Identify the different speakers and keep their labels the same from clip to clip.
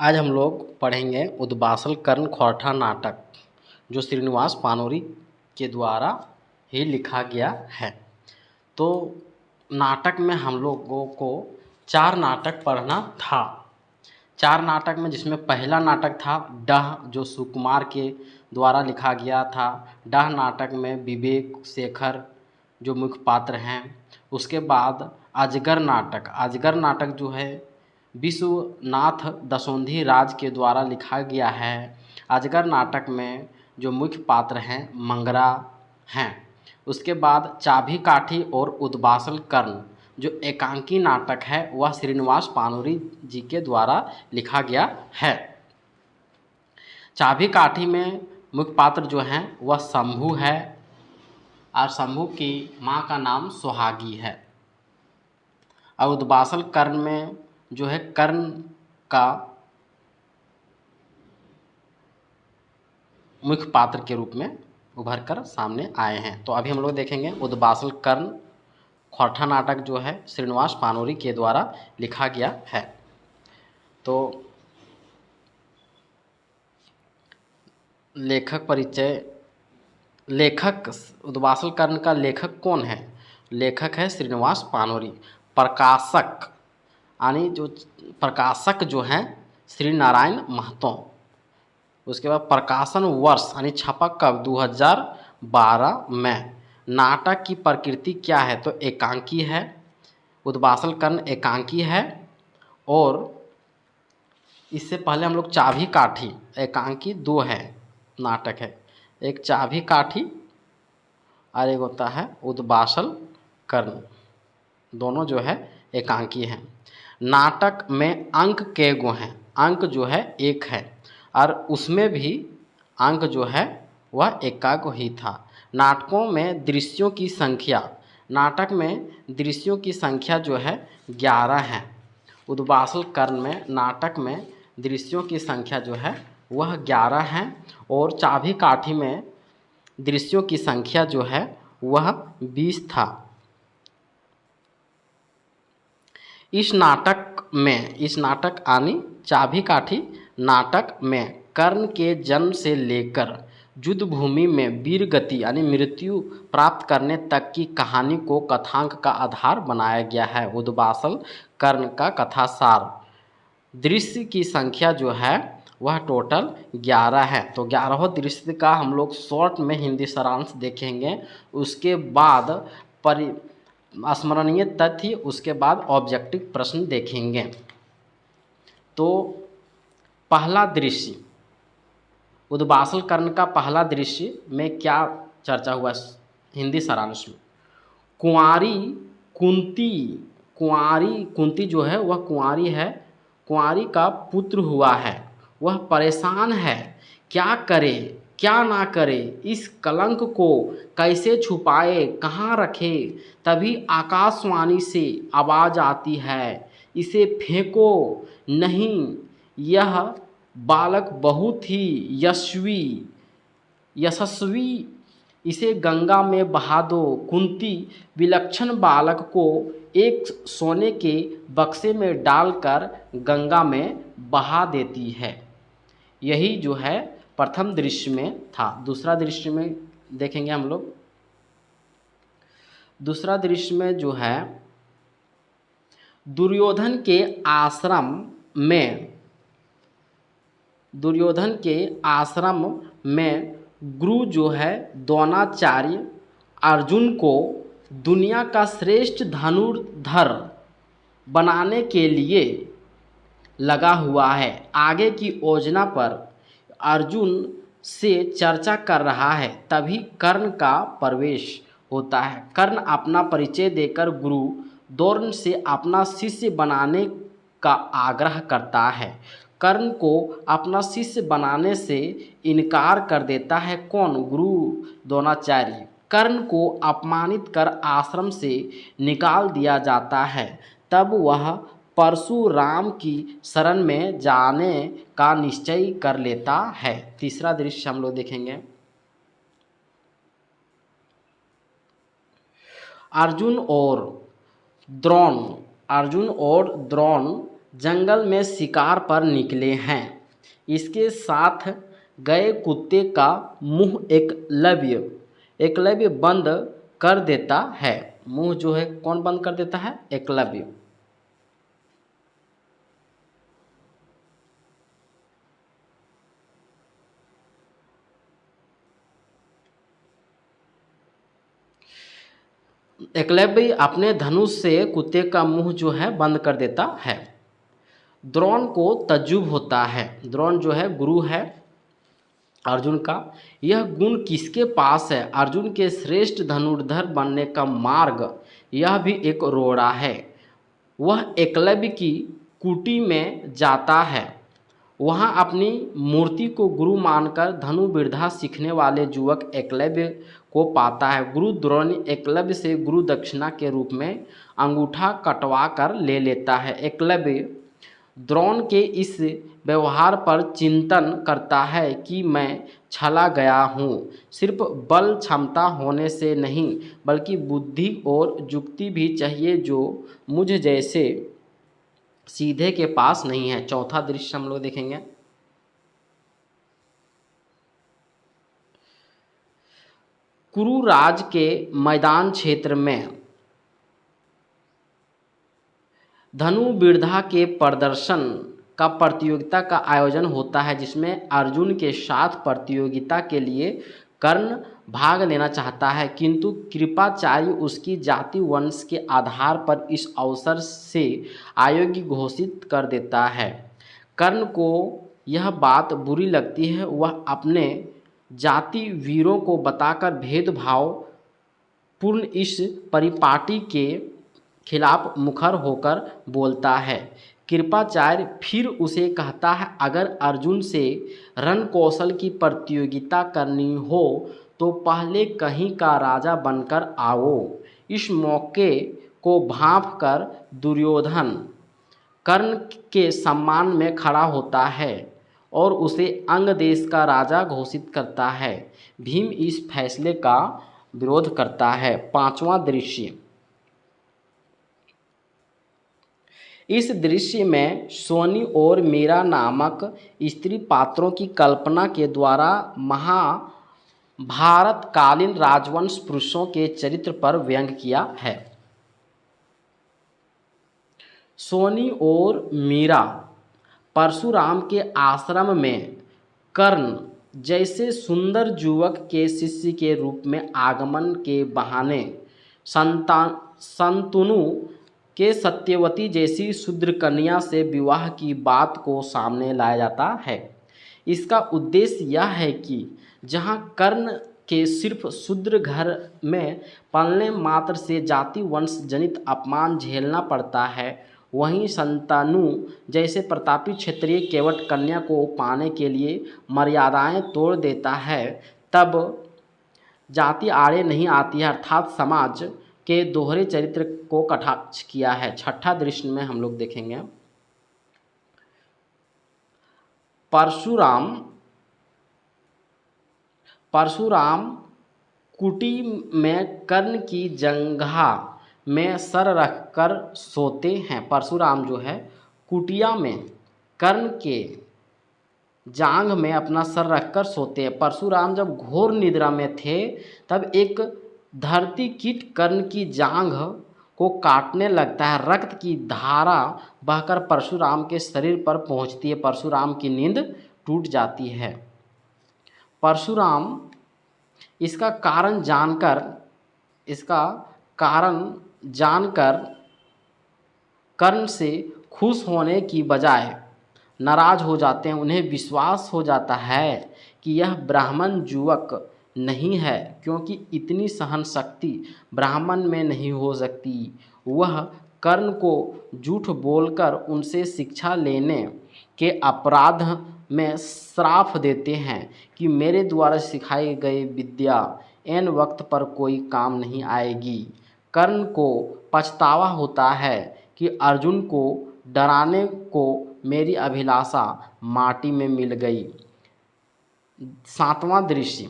Speaker 1: आज हम लोग पढ़ेंगे उद्वासल कर्ण खौरठा नाटक, जो श्रीनिवास पानोरी के द्वारा ही लिखा गया है। तो नाटक में हम लोगों को 4 नाटक पढ़ना था। 4 नाटक में जिसमें पहला नाटक था डह, जो सुकुमार के द्वारा लिखा गया था। डह नाटक में विवेक शेखर जो मुख्य पात्र हैं। उसके बाद अजगर नाटक जो है विश्वनाथ दसोंधी राज के द्वारा लिखा गया है। अजगर नाटक में जो मुख्य पात्र हैं मंगरा हैं। उसके बाद चाभी काठी और उद्वासल कर्ण जो एकांकी नाटक है वह श्रीनिवास पानोरी जी के द्वारा लिखा गया है। चाभी काठी में मुख्य पात्र जो हैं वह शंभु है और शंभु की माँ का नाम सुहागी है। और उद्वासल कर्ण में जो है कर्ण का मुख्य पात्र के रूप में उभर कर सामने आए हैं। तो अभी हम लोग देखेंगे उद्वासल कर्ण खौरठा नाटक जो है श्रीनिवास पानोरी के द्वारा लिखा गया है। तो लेखक परिचय। लेखक उद्वासल कर्ण का लेखक कौन है? लेखक है श्रीनिवास पानोरी। प्रकाशक यानी जो प्रकाशक जो हैं श्री नारायण महतो। उसके बाद प्रकाशन वर्ष यानी छपा कब? 2012 में। नाटक की प्रकृति क्या है? तो एकांकी है। उद्वासल कर्ण एकांकी है। और इससे पहले हम लोग चाभी काठी एकांकी 2 है नाटक है। एक चाभी काठी और एक होता है उद्वासल कर्ण, दोनों जो है एकांकी हैं। नाटक में अंक के गो हैं? अंक जो है 1 है और उसमें भी अंक जो है वह एकाक ही था। नाटकों में दृश्यों की संख्या, नाटक में दृश्यों की संख्या जो है 11 है। उद्वासल कर्ण में नाटक में दृश्यों की संख्या जो है वह 11 है और चाभी काठी में दृश्यों की संख्या जो है वह 20 था। इस नाटक यानी चाभी काठी नाटक में कर्ण के जन्म से लेकर युद्ध भूमि में वीर गति यानी मृत्यु प्राप्त करने तक की कहानी को कथांक का आधार बनाया गया है। उद्वासल कर्ण का कथासार दृश्य की संख्या जो है वह टोटल 11 है। तो 11 दृश्य का हम लोग शॉर्ट में हिंदी सारांश देखेंगे। उसके बाद स्मरणीय तथ्य, उसके बाद ऑब्जेक्टिव प्रश्न देखेंगे। तो पहला दृश्य, उद्वासल कर्ण का पहला दृश्य में क्या चर्चा हुआ हिंदी सारांश में? कुंवारी कुंती जो है वह कुंवारी है। कुंवारी का पुत्र हुआ है। वह परेशान है, क्या करे क्या ना करे, इस कलंक को कैसे छुपाए, कहाँ रखे। तभी आकाशवाणी से आवाज़ आती है, इसे फेंको नहीं, यह बालक बहुत ही यशस्वी, इसे गंगा में बहा दो। कुंती विलक्षण बालक को एक सोने के बक्से में डालकर गंगा में बहा देती है। यही जो है प्रथम दृश्य में था। दूसरा दृश्य में देखेंगे हम लोग। दूसरा दृश्य में जो है दुर्योधन के आश्रम में गुरु जो है द्रोणाचार्य अर्जुन को दुनिया का श्रेष्ठ धनुर्धर बनाने के लिए लगा हुआ है। आगे की योजना पर अर्जुन से चर्चा कर रहा है। तभी कर्ण का प्रवेश होता है। कर्ण अपना परिचय देकर गुरु द्रोण से अपना शिष्य बनाने का आग्रह करता है। कर्ण को अपना शिष्य बनाने से इनकार कर देता है कौन? गुरु द्रोणाचार्य। कर्ण को अपमानित कर आश्रम से निकाल दिया जाता है। तब वह परशुराम की शरण में जाने का निश्चय कर लेता है। तीसरा दृश्य हम लोग देखेंगे। अर्जुन और द्रोण जंगल में शिकार पर निकले हैं। इसके साथ गए कुत्ते का मुंह एकलव्य बंद कर देता है। मुंह जो है कौन बंद कर देता है? एकलव्य। एकलव्य अपने धनुष से कुत्ते का मुंह जो है बंद कर देता है। द्रोण को तज्जुब होता है। द्रोण जो है गुरु है अर्जुन का। यह गुण किसके पास है? अर्जुन के श्रेष्ठ धनुर्धर बनने का मार्ग यह भी एक रोड़ा है। वह एकलव्य की कुटी में जाता है। वहाँ अपनी मूर्ति को गुरु मानकर धनुर्विद्या सीखने वाले युवक एकलव्य को पाता है। गुरु द्रोण एकलव्य से गुरु दक्षिणा के रूप में अंगूठा कटवा कर ले लेता है। एकलव्य द्रोण के इस व्यवहार पर चिंतन करता है कि मैं छला गया हूँ। सिर्फ बल क्षमता होने से नहीं बल्कि बुद्धि और युक्ति भी चाहिए जो मुझ जैसे सीधे के पास नहीं है। चौथा दृश्य हम लोग देखेंगे। कुरुराज के मैदान क्षेत्र में धनुर्विद्या के प्रदर्शन का प्रतियोगिता का आयोजन होता है, जिसमें अर्जुन के साथ प्रतियोगिता के लिए कर्ण भाग लेना चाहता है, किंतु कृपाचार्य उसकी जाति वंश के आधार पर इस अवसर से अयोग्य घोषित कर देता है। कर्ण को यह बात बुरी लगती है। वह अपने जाति वीरों को बताकर भेदभाव पूर्ण इस परिपाटी के खिलाफ मुखर होकर बोलता है। कृपाचार्य फिर उसे कहता है, अगर अर्जुन से रण कौशल की प्रतियोगिता करनी हो तो पहले कहीं का राजा बनकर आओ। इस मौके को भांप कर दुर्योधन कर्ण के सम्मान में खड़ा होता है और उसे अंग देश का राजा घोषित करता है। भीम इस फैसले का विरोध करता है। पांचवा दृश्य। इस दृश्य में सोनी और मीरा नामक स्त्री पात्रों की कल्पना के द्वारा महाभारतकालीन राजवंश पुरुषों के चरित्र पर व्यंग किया है। सोनी और मीरा परशुराम के आश्रम में कर्ण जैसे सुंदर युवक के शिष्य के रूप में आगमन के बहाने संतनु के सत्यवती जैसी शूद्र कन्या से विवाह की बात को सामने लाया जाता है। इसका उद्देश्य यह है कि जहां कर्ण के सिर्फ शूद्र घर में पलने मात्र से जाति वंश जनित अपमान झेलना पड़ता है, वहीं संतनु जैसे प्रतापी क्षत्रिय केवट कन्या को पाने के लिए मर्यादाएं तोड़ देता है, तब जाति आड़े नहीं आती है, अर्थात समाज के दोहरे चरित्र को कटाक्ष किया है। छठा दृश्य में हम लोग देखेंगे। परशुराम कुटी में कर्ण की जंघा में सर रखकर सोते हैं। परशुराम जो है कुटिया में कर्ण के जांघ में अपना सर रखकर सोते हैं। परशुराम जब घोर निद्रा में थे तब एक धरती कीट कर्ण की जांघ को काटने लगता है। रक्त की धारा बहकर परशुराम के शरीर पर पहुंचती है। परशुराम की नींद टूट जाती है। परशुराम इसका कारण जानकर कर्ण से खुश होने की बजाय नाराज हो जाते हैं। उन्हें विश्वास हो जाता है कि यह ब्राह्मण युवक नहीं है, क्योंकि इतनी सहन शक्ति ब्राह्मण में नहीं हो सकती। वह कर्ण को झूठ बोलकर उनसे शिक्षा लेने के अपराध में श्राप देते हैं कि मेरे द्वारा सिखाई गई विद्या ऐन वक्त पर कोई काम नहीं आएगी। कर्ण को पछतावा होता है कि अर्जुन को डराने को मेरी अभिलाषा माटी में मिल गई। सातवां दृश्य।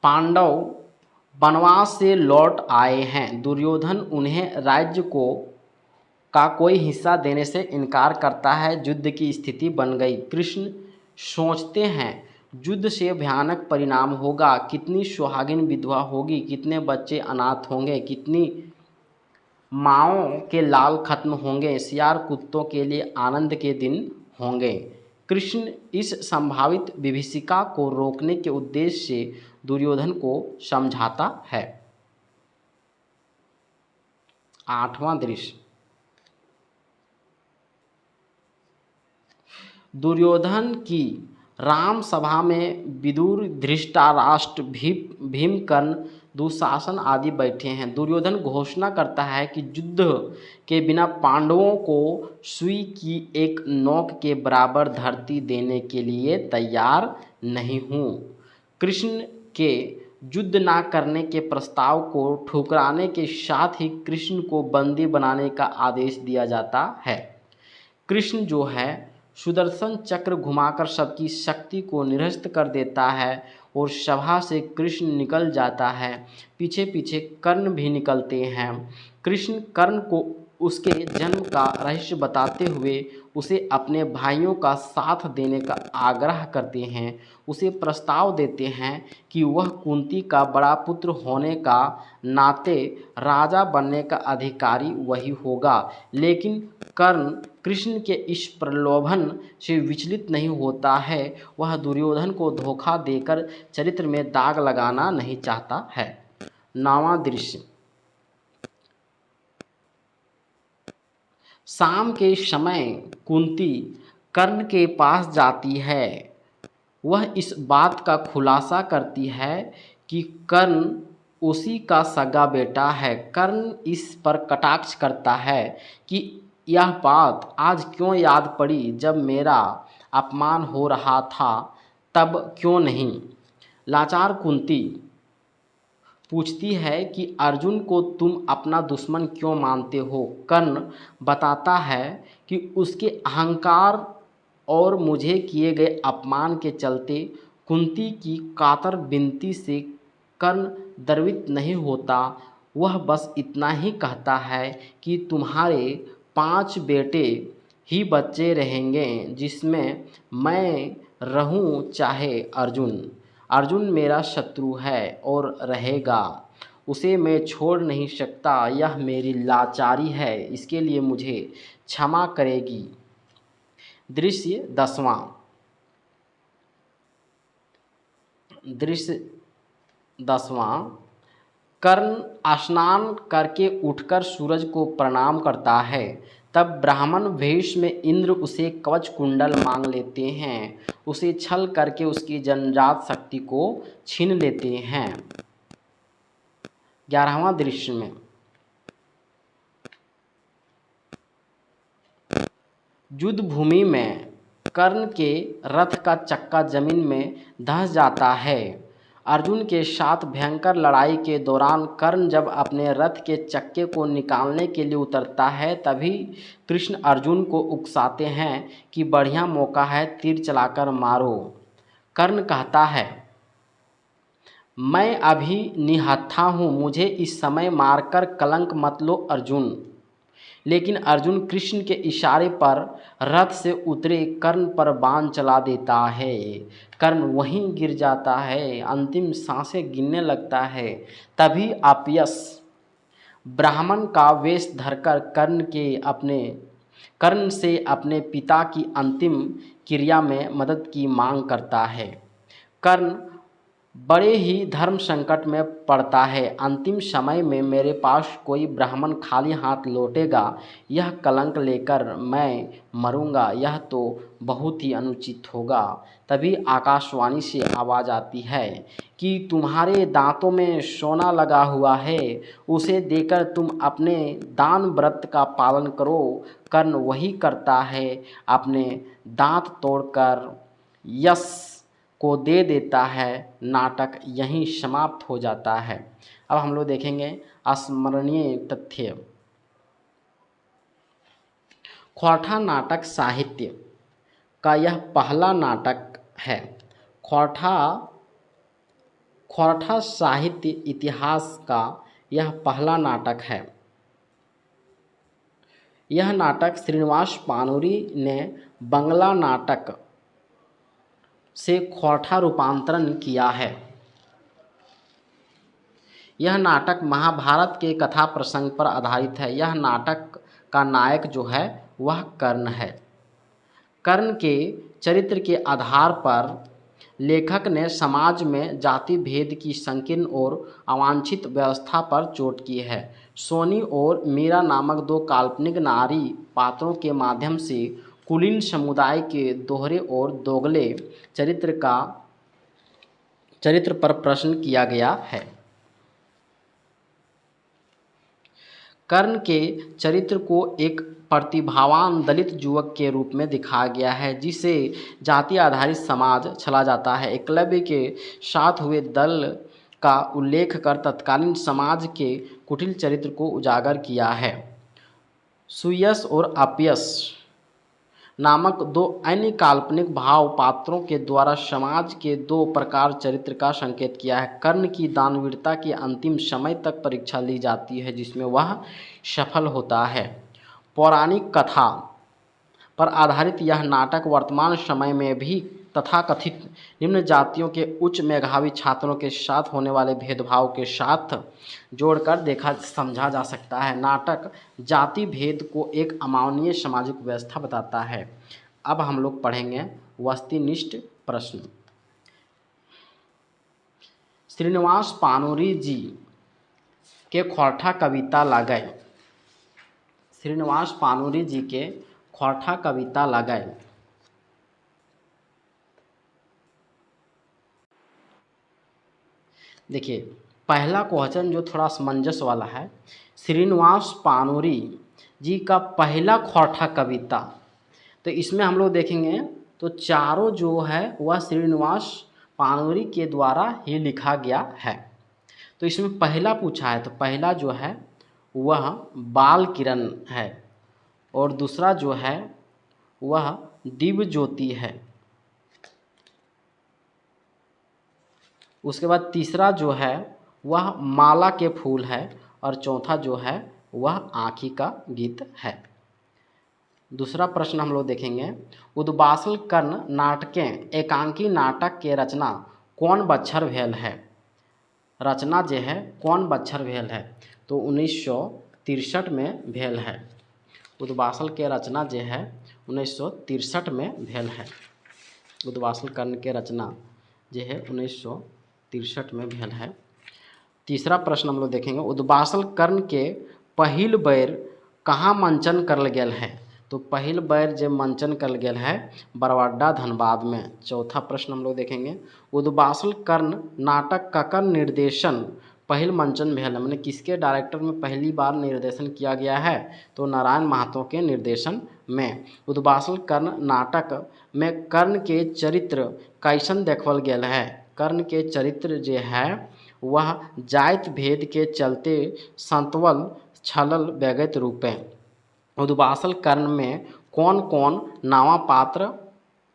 Speaker 1: पांडव वनवास से लौट आए हैं। दुर्योधन उन्हें राज्य को का कोई हिस्सा देने से इनकार करता है। युद्ध की स्थिति बन गई। कृष्ण सोचते हैं युद्ध से भयानक परिणाम होगा, कितनी सुहागिन विधवा होगी, कितने बच्चे अनाथ होंगे, कितनी माँओं के लाल खत्म होंगे, सियार कुत्तों के लिए आनंद के दिन होंगे। कृष्ण इस संभावित विभीषिका को रोकने के उद्देश्य से दुर्योधन को समझाता है। 8वां दृश्य, दुर्योधन की राम सभा में विदुर, धृतराष्ट्र, भीमकर्ण, दुशासन आदि बैठे हैं। दुर्योधन घोषणा करता है कि युद्ध के बिना पांडवों को सुई की एक नोक के बराबर धरती देने के लिए तैयार नहीं हूँ। कृष्ण के युद्ध ना करने के प्रस्ताव को ठुकराने के साथ ही कृष्ण को बंदी बनाने का आदेश दिया जाता है। कृष्ण जो है सुदर्शन चक्र घुमाकर सबकी शक्ति को निरस्त कर देता है और सभा से कृष्ण निकल जाता है। पीछे पीछे कर्ण भी निकलते हैं। कृष्ण कर्ण को उसके जन्म का रहस्य बताते हुए उसे अपने भाइयों का साथ देने का आग्रह करते हैं। उसे प्रस्ताव देते हैं कि वह कुंती का बड़ा पुत्र होने का नाते राजा बनने का अधिकारी वही होगा। लेकिन कर्ण कृष्ण के इस प्रलोभन से विचलित नहीं होता है। वह दुर्योधन को धोखा देकर चरित्र में दाग लगाना नहीं चाहता है। 9वां दृश्य, शाम के समय कुंती कर्ण के पास जाती है। वह इस बात का खुलासा करती है कि कर्ण उसी का सगा बेटा है। कर्ण इस पर कटाक्ष करता है कि यह बात आज क्यों याद पड़ी, जब मेरा अपमान हो रहा था तब क्यों नहीं। लाचार कुंती पूछती है कि अर्जुन को तुम अपना दुश्मन क्यों मानते हो। कर्ण बताता है कि उसके अहंकार और मुझे किए गए अपमान के चलते। कुंती की कातर विनती से कर्ण द्रवित नहीं होता। वह बस इतना ही कहता है कि तुम्हारे 5 बेटे ही बच्चे रहेंगे, जिसमें मैं रहूं चाहे अर्जुन। अर्जुन मेरा शत्रु है और रहेगा। उसे मैं छोड़ नहीं सकता। यह मेरी लाचारी है, इसके लिए मुझे क्षमा करेगी। दृश्य 10वां, दृश्य 10वां, कर्ण स्नान करके उठकर सूरज को प्रणाम करता है। तब ब्राह्मण वेश में इंद्र उसे कवच कुंडल मांग लेते हैं। उसे छल करके उसकी जन्मजात शक्ति को छीन लेते हैं। 11वां दृश्य में युद्ध भूमि में कर्ण के रथ का चक्का जमीन में धंस जाता है। अर्जुन के साथ भयंकर लड़ाई के दौरान कर्ण जब अपने रथ के चक्के को निकालने के लिए उतरता है, तभी कृष्ण अर्जुन को उकसाते हैं कि बढ़िया मौका है, तीर चलाकर मारो। कर्ण कहता है, मैं अभी निहत्था हूँ, मुझे इस समय मारकर कलंक मत लो अर्जुन। लेकिन अर्जुन कृष्ण के इशारे पर रथ से उतरे कर्ण पर बाण चला देता है। कर्ण वहीं गिर जाता है, अंतिम सांसें गिनने लगता है। तभी अपयश ब्राह्मण का वेश धरकर कर्ण से अपने पिता की अंतिम क्रिया में मदद की मांग करता है। कर्ण बड़े ही धर्म संकट में पड़ता है। अंतिम समय में मेरे पास कोई ब्राह्मण खाली हाथ लौटेगा, यह कलंक लेकर मैं मरूंगा, यह तो बहुत ही अनुचित होगा। तभी आकाशवाणी से आवाज़ आती है कि तुम्हारे दांतों में सोना लगा हुआ है, उसे देकर तुम अपने दान व्रत का पालन करो। कर्ण वही करता है, अपने दांत तोड़कर यश को दे देता है। नाटक यहीं समाप्त हो जाता है। अब हम लोग देखेंगे स्मरणीय तथ्य। ख्वाठा नाटक साहित्य का यह पहला नाटक है। ख्वाठा साहित्य इतिहास का यह पहला नाटक है। यह नाटक श्रीनिवास पानूरी ने बंगला नाटक से खोरठा रूपांतरण किया है। यह नाटक महाभारत के कथा प्रसंग पर आधारित है। यह नाटक का नायक जो है वह कर्ण है। कर्ण के चरित्र के आधार पर लेखक ने समाज में जाति भेद की संकीर्ण और अवांछित व्यवस्था पर चोट की है। सोनी और मीरा नामक दो काल्पनिक नारी पात्रों के माध्यम से कुलीन समुदाय के दोहरे और दोगले चरित्र पर प्रश्न किया गया है। कर्ण के चरित्र को एक प्रतिभावान दलित युवक के रूप में दिखाया गया है जिसे जाति आधारित समाज छला जाता है। एकलव्य के साथ हुए दल का उल्लेख कर तत्कालीन समाज के कुटिल चरित्र को उजागर किया है। सुयश और अपयश नामक दो अन्य काल्पनिक भाव पात्रों के द्वारा समाज के दो प्रकार चरित्र का संकेत किया है। कर्ण की दानवीरता की अंतिम समय तक परीक्षा ली जाती है जिसमें वह सफल होता है। पौराणिक कथा पर आधारित यह नाटक वर्तमान समय में भी तथाकथित निम्न जातियों के उच्च मेधावी छात्रों के साथ होने वाले भेदभाव के साथ जोड़कर देखा समझा जा सकता है। नाटक जाति भेद को एक अमानवीय सामाजिक व्यवस्था बताता है। अब हम लोग पढ़ेंगे वस्तुनिष्ठ प्रश्न। श्रीनिवास पानूरी जी के खोरठा कविता लागय। श्रीनिवास पानूरी जी के खोरठा कविता लागय। देखिए पहला क्वेश्चन जो थोड़ा असमंजस वाला है, श्रीनिवास पानूरी जी का पहला खोरठा कविता, तो इसमें हम लोग देखेंगे तो चारों जो है वह श्रीनिवास पानूरी के द्वारा ही लिखा गया है। तो इसमें पहला पूछा है तो पहला जो है वह बाल किरण है और दूसरा जो है वह दिव्य ज्योति है। उसके बाद तीसरा जो है वह माला के फूल है और चौथा जो है वह आँखी का गीत है। दूसरा प्रश्न हम लोग देखेंगे, उद्वासल कर्ण नाटकें एकांकी नाटक के रचना कौन बच्छर भेल है। रचना जो है कौन बच्छर भेल है, तो 1963 में भेल है। उद्वासल के रचना जो है 1963 में भेल है। उद्वासल कर्ण के रचना जो है 1963 में भेल है। तीसरा प्रश्न हम लोग देखेंगे, उद्वासल कर्ण के पहिल बेर कहाँ मंचन करल गेल है, तो पहिल बेर जो मंचन करल गेल है बरवाडा धनबाद में। चौथा प्रश्न हम लोग देखेंगे, उद्वासल कर्ण नाटक ककर निर्देशन पहिल मंचन भेल है, मैंने किसके डायरेक्टर में पहली बार निर्देशन किया गया है, तो नारायण महतो के निर्देशन में। उद्वासल कर्ण नाटक में कर्ण के चरित्र कैसन देखल गेल है, कर्ण के चरित्र जो है वह जाति भेद के चलते संतवल छलल व्यगत रूपे। उद्वासल कर्ण में कौन कौन नवा पात्र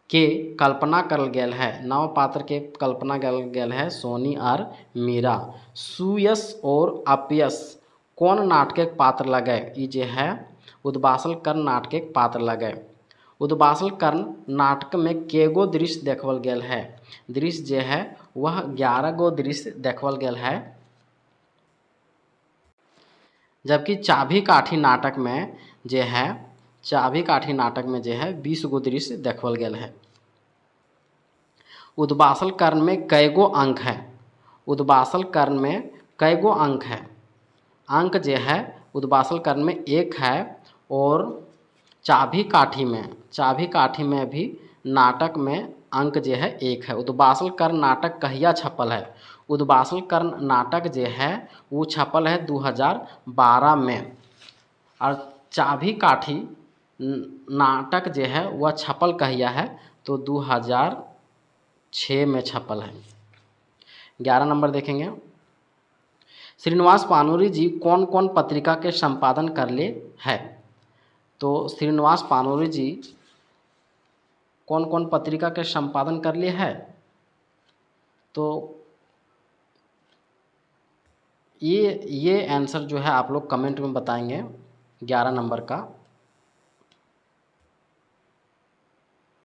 Speaker 1: के कल्पना करल गेल है, नव पात्र के कल्पना करल गेल है सोनी और मीरा। सुयश और अपयश कौन नाटक पात्र लगे, ये जो है उद्वासल कर्ण नाटक पात्र लगे। उद्वासल कर्ण नाटक में केगो दृश्य देखल गेल है, दृश्य जो है वह 11 गो दृश्य देखल गेल है। जबकि चाभी काठी नाटक में जो है चाभी काठी नाटक में जो है 20 गो दृश्य देखल गेल है। उद्वासल कर्ण में कईगो अंक है, उद्वासल कर्ण में कईगो अंक है, अंक जो है उद्वासल कर्ण में 1 है और चाभी काठी में भी नाटक में अंक जो है 1 है। उद्वासल कर्ण नाटक कहिया छपल है, उद्वासल कर्ण नाटक जो है वो छपल है 2012 में और चाभी काठी नाटक जो है वह छपल कहिया है, तो 2006 में छपल है। 11 नंबर देखेंगे, श्रीनिवास पानूरी जी कौन कौन पत्रिका के संपादन कर ले है, तो श्रीनिवास पानूरी जी कौन कौन पत्रिका के संपादन कर लिए है, तो ये आंसर जो है आप लोग कमेंट में बताएंगे 11 नंबर का।